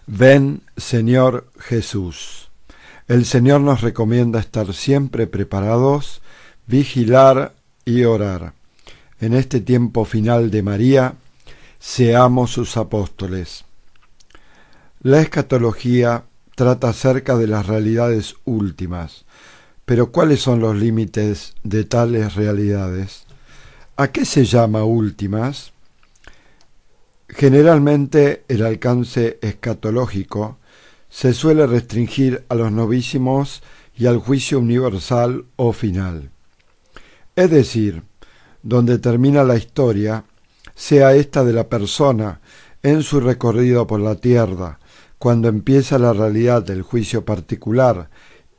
Ven, Señor Jesús. El Señor nos recomienda estar siempre preparados, vigilar y orar. En este tiempo final de María, seamos sus apóstoles. La escatología trata acerca de las realidades últimas, pero ¿cuáles son los límites de tales realidades? ¿A qué se llama últimas? Generalmente el alcance escatológico se suele restringir a los novísimos y al juicio universal o final. Es decir, donde termina la historia, sea esta de la persona en su recorrido por la tierra, cuando empieza la realidad del juicio particular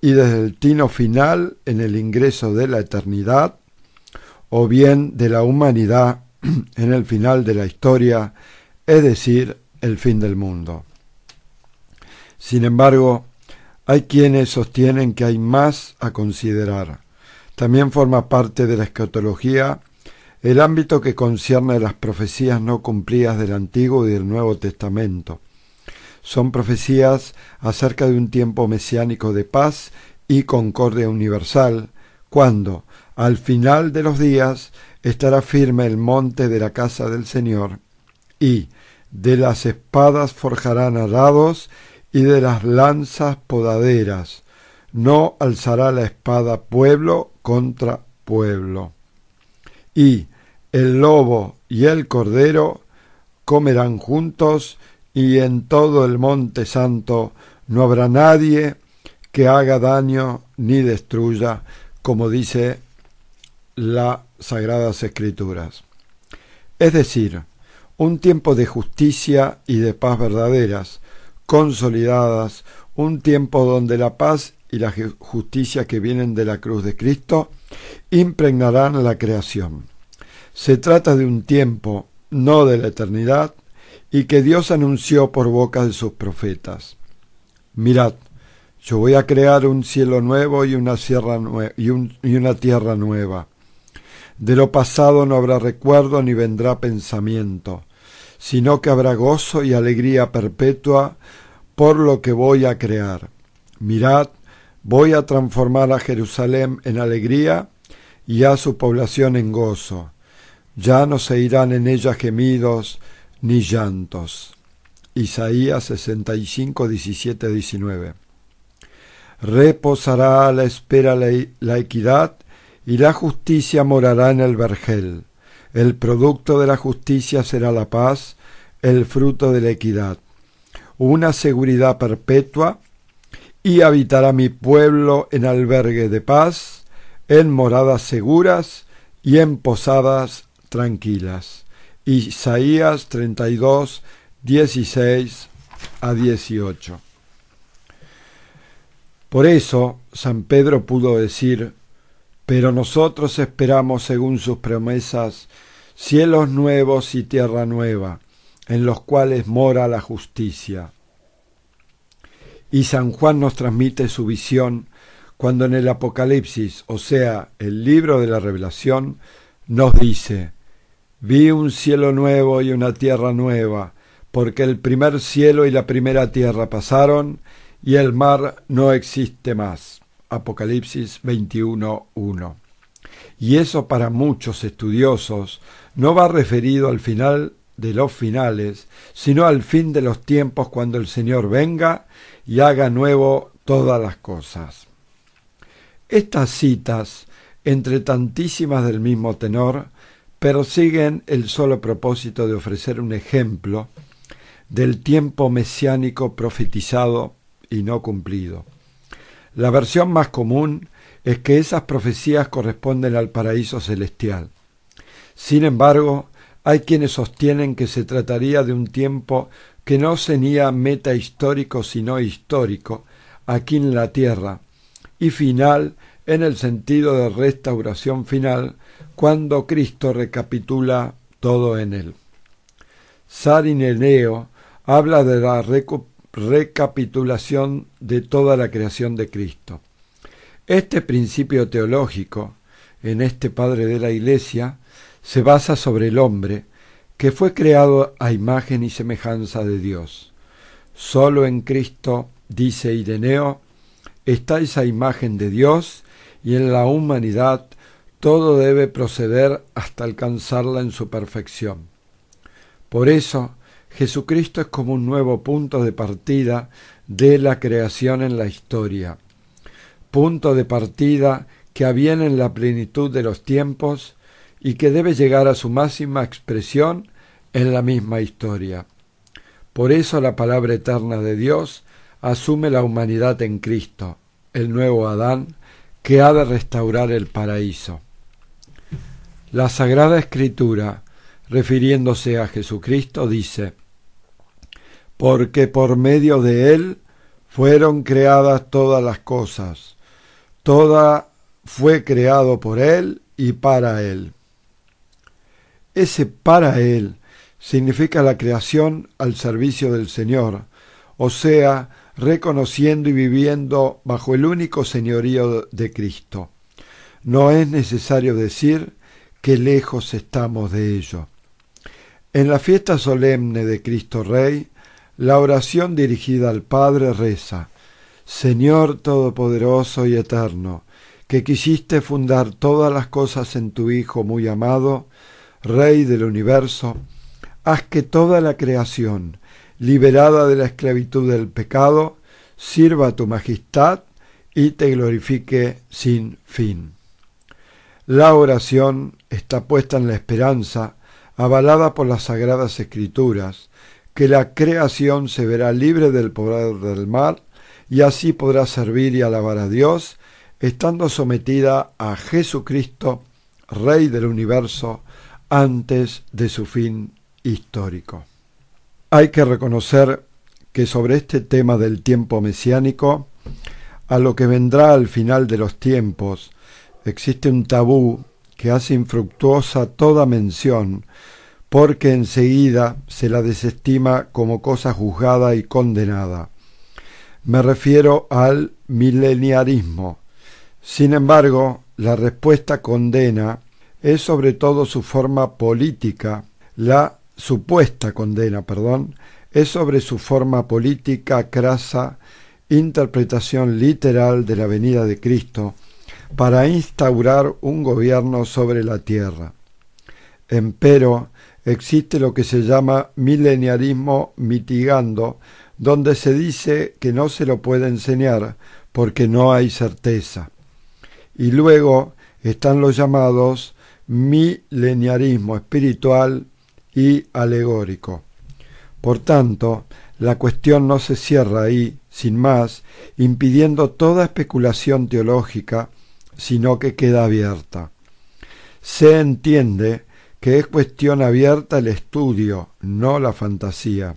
y desde el tino final en el ingreso de la eternidad, o bien de la humanidad en el final de la historia, es decir, el fin del mundo. Sin embargo, hay quienes sostienen que hay más a considerar. También forma parte de la escatología el ámbito que concierne a las profecías no cumplidas del Antiguo y del Nuevo Testamento. Son profecías acerca de un tiempo mesiánico de paz y concordia universal, cuando, al final de los días, estará firme el monte de la casa del Señor, y de las espadas forjarán arados, y de las lanzas podaderas. No alzará la espada pueblo contra pueblo. Y el lobo y el cordero comerán juntos, y en todo el monte santo no habrá nadie que haga daño ni destruya, como dice las Sagradas Escrituras. Es decir, un tiempo de justicia y de paz verdaderas, consolidadas, un tiempo donde la paz y la justicia que vienen de la cruz de Cristo impregnarán la creación. Se trata de un tiempo, no de la eternidad, y que Dios anunció por boca de sus profetas. Mirad, yo voy a crear un cielo nuevo y una tierra nueva. De lo pasado no habrá recuerdo ni vendrá pensamiento, sino que habrá gozo y alegría perpetua por lo que voy a crear. Mirad, voy a transformar a Jerusalén en alegría y a su población en gozo. Ya no se irán en ella gemidos ni llantos. Isaías 65, 17, 19. Reposará a la espera la equidad, y la justicia morará en el vergel. El producto de la justicia será la paz, el fruto de la equidad. Una seguridad perpetua, y habitará mi pueblo en albergue de paz, en moradas seguras y en posadas tranquilas. Isaías 32, 16 a 18. Por eso San Pedro pudo decir: pero nosotros esperamos, según sus promesas, cielos nuevos y tierra nueva, en los cuales mora la justicia. Y San Juan nos transmite su visión cuando en el Apocalipsis, o sea, el libro de la Revelación, nos dice: vi un cielo nuevo y una tierra nueva, porque el primer cielo y la primera tierra pasaron, y el mar no existe más. Apocalipsis 21:1. Y eso para muchos estudiosos no va referido al final de los finales, sino al fin de los tiempos, cuando el Señor venga y haga nuevo todas las cosas. Estas citas, entre tantísimas del mismo tenor, persiguen el solo propósito de ofrecer un ejemplo del tiempo mesiánico profetizado y no cumplido. La versión más común es que esas profecías corresponden al paraíso celestial. Sin embargo, hay quienes sostienen que se trataría de un tiempo que no sería metahistórico sino histórico aquí en la tierra, y final en el sentido de restauración final, cuando Cristo recapitula todo en él. San Ireneo habla de la recapitulación de toda la creación de Cristo. Este principio teológico, en este Padre de la Iglesia, se basa sobre el hombre, que fue creado a imagen y semejanza de Dios. Solo en Cristo, dice Ireneo, está esa imagen de Dios, y en la humanidad todo debe proceder hasta alcanzarla en su perfección. Por eso, Jesucristo es como un nuevo punto de partida de la creación en la historia. Punto de partida que aviene en la plenitud de los tiempos y que debe llegar a su máxima expresión en la misma historia. Por eso la palabra eterna de Dios asume la humanidad en Cristo, el nuevo Adán, que ha de restaurar el paraíso. La Sagrada Escritura, refiriéndose a Jesucristo, dice: porque por medio de Él fueron creadas todas las cosas, toda fue creado por Él y para Él. Ese para Él significa la creación al servicio del Señor, o sea, reconociendo y viviendo bajo el único señorío de Cristo. No es necesario decir que lejos estamos de ello. En la fiesta solemne de Cristo Rey, la oración dirigida al Padre reza: Señor Todopoderoso y Eterno, que quisiste fundar todas las cosas en tu Hijo muy amado, Rey del universo, haz que toda la creación, liberada de la esclavitud del pecado, sirva a tu majestad y te glorifique sin fin. La oración está puesta en la esperanza, avalada por las Sagradas Escrituras, que la creación se verá libre del poder del mal y así podrá servir y alabar a Dios, estando sometida a Jesucristo, Rey del universo, antes de su fin histórico. Hay que reconocer que sobre este tema del tiempo mesiánico, a lo que vendrá al final de los tiempos, existe un tabú que hace infructuosa toda mención, porque enseguida se la desestima como cosa juzgada y condenada. Me refiero al mileniarismo. Sin embargo, la respuesta condena es sobre todo su forma política, la supuesta condena, es sobre su forma política crasa, interpretación literal de la venida de Cristo, para instaurar un gobierno sobre la tierra. Empero, existe lo que se llama mileniarismo mitigando, donde se dice que no se lo puede enseñar porque no hay certeza. Y luego están los llamados mileniarismo espiritual y alegórico. Por tanto, la cuestión no se cierra ahí, sin más, impidiendo toda especulación teológica, sino que queda abierta. Se entiende que es cuestión abierta el estudio, no la fantasía,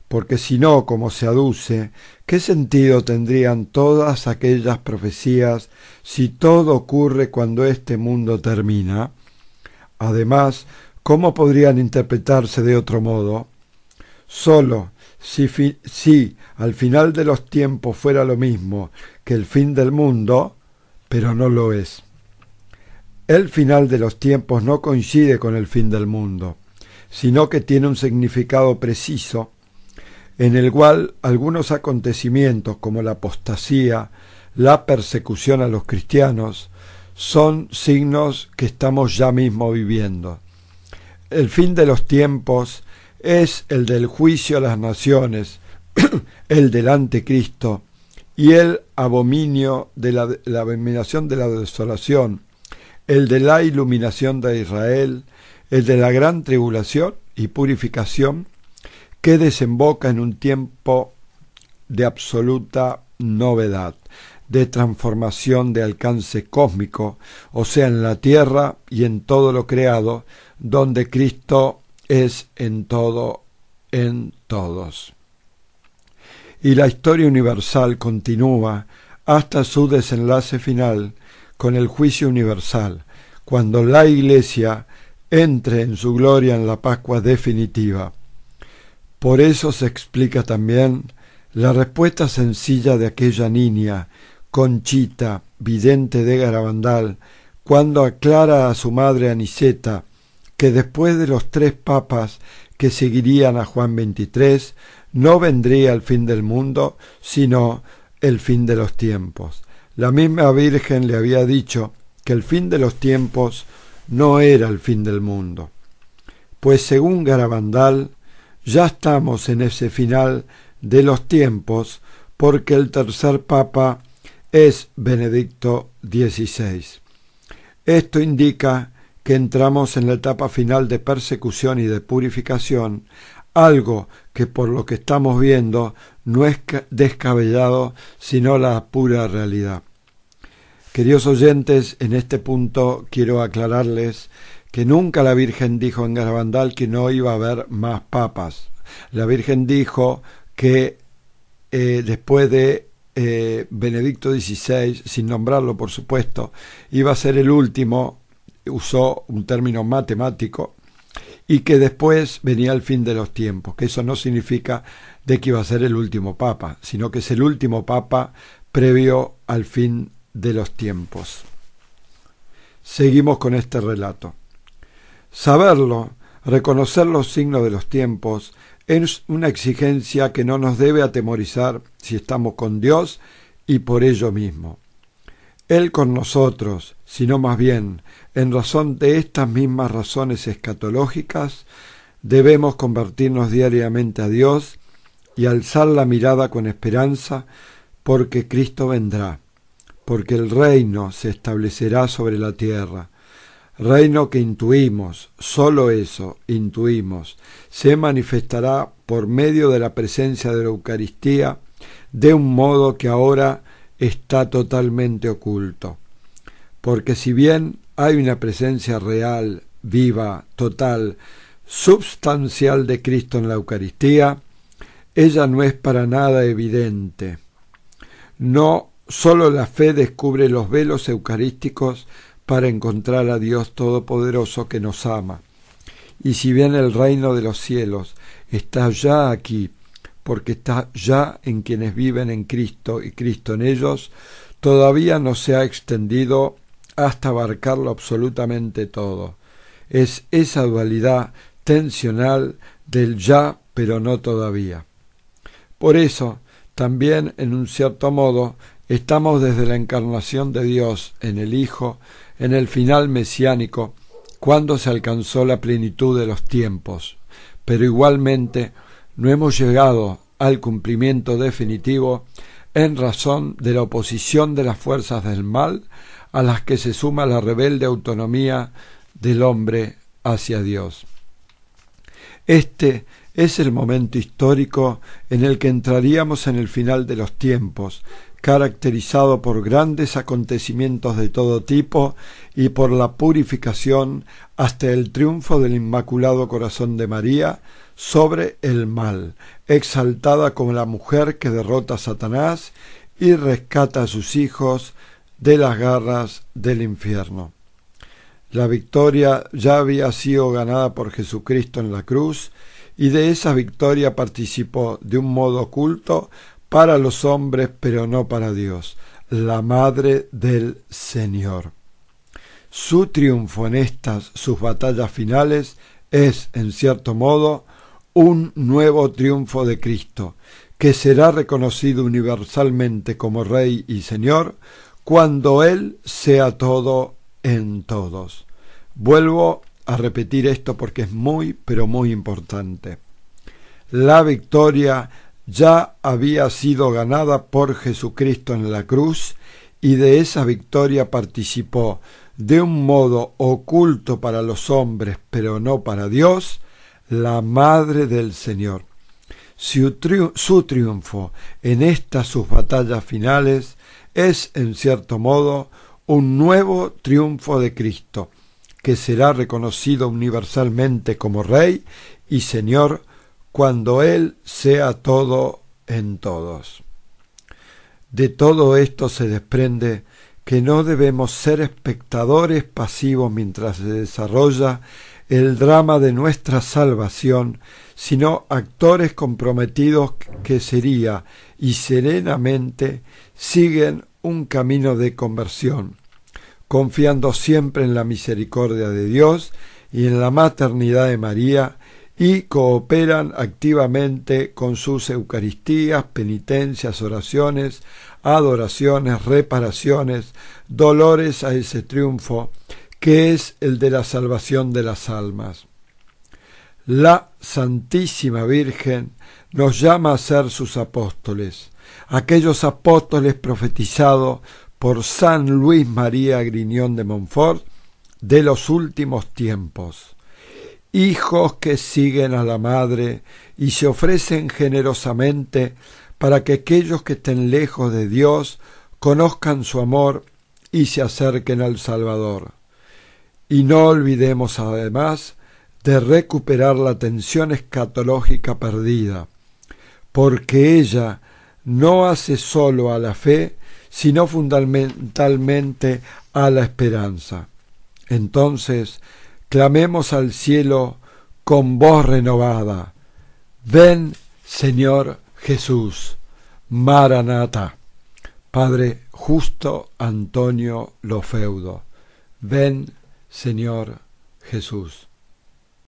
porque si no, como se aduce, ¿qué sentido tendrían todas aquellas profecías si todo ocurre cuando este mundo termina? Además, ¿cómo podrían interpretarse de otro modo? Solo si al final de los tiempos fuera lo mismo que el fin del mundo, pero no lo es. El final de los tiempos no coincide con el fin del mundo, sino que tiene un significado preciso, en el cual algunos acontecimientos como la apostasía, la persecución a los cristianos, son signos que estamos ya mismo viviendo. El fin de los tiempos es el del juicio a las naciones, el del anticristo y el abominio de la abominación de la desolación, el de la iluminación de Israel, el de la gran tribulación y purificación, que desemboca en un tiempo de absoluta novedad, de transformación de alcance cósmico, o sea, en la tierra y en todo lo creado, donde Cristo es en todo, en todos. Y la historia universal continúa hasta su desenlace final, con el juicio universal, cuando la Iglesia entre en su gloria en la Pascua definitiva. Por eso se explica también la respuesta sencilla de aquella niña, Conchita, vidente de Garabandal, cuando aclara a su madre Aniceta que después de los 3 papas que seguirían a Juan XXIII, no vendría el fin del mundo, sino el fin de los tiempos. La misma Virgen le había dicho que el fin de los tiempos no era el fin del mundo. Pues según Garabandal, ya estamos en ese final de los tiempos, porque el tercer Papa es Benedicto XVI. Esto indica que entramos en la etapa final de persecución y de purificación, algo que por lo que estamos viendo no es descabellado, sino la pura realidad. Queridos oyentes, en este punto quiero aclararles que nunca la Virgen dijo en Garabandal que no iba a haber más papas. La Virgen dijo que después de Benedicto XVI, sin nombrarlo por supuesto, iba a ser el último, usó un término matemático, y que después venía el fin de los tiempos, que eso no significa de que iba a ser el último papa, sino que es el último papa previo al fin de los tiempos. Seguimos con este relato. Saberlo, reconocer los signos de los tiempos, es una exigencia que no nos debe atemorizar si estamos con Dios y por ello mismo. Él con nosotros, sino más bien, en razón de estas mismas razones escatológicas, debemos convertirnos diariamente a Dios y alzar la mirada con esperanza, porque Cristo vendrá, porque el reino se establecerá sobre la tierra, reino que intuimos, solo eso, intuimos, se manifestará por medio de la presencia de la Eucaristía de un modo que ahora está totalmente oculto. Porque si bien hay una presencia real, viva, total, substancial de Cristo en la Eucaristía, ella no es para nada evidente. No solo la fe descubre los velos eucarísticos para encontrar a Dios Todopoderoso que nos ama. Y si bien el reino de los cielos está ya aquí, porque está ya en quienes viven en Cristo y Cristo en ellos, todavía no se ha extendido hasta abarcarlo absolutamente todo. Es esa dualidad tensional del ya, pero no todavía. Por eso, también, en un cierto modo, estamos desde la encarnación de Dios en el Hijo, en el final mesiánico, cuando se alcanzó la plenitud de los tiempos, pero igualmente no hemos llegado al cumplimiento definitivo en razón de la oposición de las fuerzas del mal a las que se suma la rebelde autonomía del hombre hacia Dios. Este es el momento histórico en el que entraríamos en el final de los tiempos, caracterizado por grandes acontecimientos de todo tipo y por la purificación hasta el triunfo del Inmaculado Corazón de María sobre el mal, exaltada como la mujer que derrota a Satanás y rescata a sus hijos de las garras del infierno. La victoria ya había sido ganada por Jesucristo en la cruz, y de esa victoria participó de un modo oculto para los hombres, pero no para Dios, la Madre del Señor. Su triunfo en estas sus batallas finales es, en cierto modo, un nuevo triunfo de Cristo, que será reconocido universalmente como Rey y Señor cuando Él sea todo en todos. Vuelvo a repetir esto porque es muy, pero muy importante. La victoria ya había sido ganada por Jesucristo en la cruz, y de esa victoria participó de un modo oculto para los hombres, pero no para Dios, la Madre del Señor. Su triunfo en estas sus batallas finales es, en cierto modo, un nuevo triunfo de Cristo, que será reconocido universalmente como Rey y Señor cuando Él sea todo en todos. De todo esto se desprende que no debemos ser espectadores pasivos mientras se desarrolla el drama de nuestra salvación, sino actores comprometidos que sería y serenamente siguen un camino de conversión, confiando siempre en la misericordia de Dios y en la maternidad de María, y cooperan activamente con sus eucaristías, penitencias, oraciones, adoraciones, reparaciones, dolores a ese triunfo que es el de la salvación de las almas. La Santísima Virgen nos llama a ser sus apóstoles, aquellos apóstoles profetizados por San Luis María Griñón de Montfort de los últimos tiempos, hijos que siguen a la Madre y se ofrecen generosamente para que aquellos que estén lejos de Dios conozcan su amor y se acerquen al Salvador. Y no olvidemos además de recuperar la atención escatológica perdida, porque ella no hace solo a la fe, sino fundamentalmente a la esperanza. Entonces, clamemos al cielo con voz renovada: ven, Señor Jesús, Maranatha. Padre Justo Antonio Lofeudo, ven, Señor Jesús.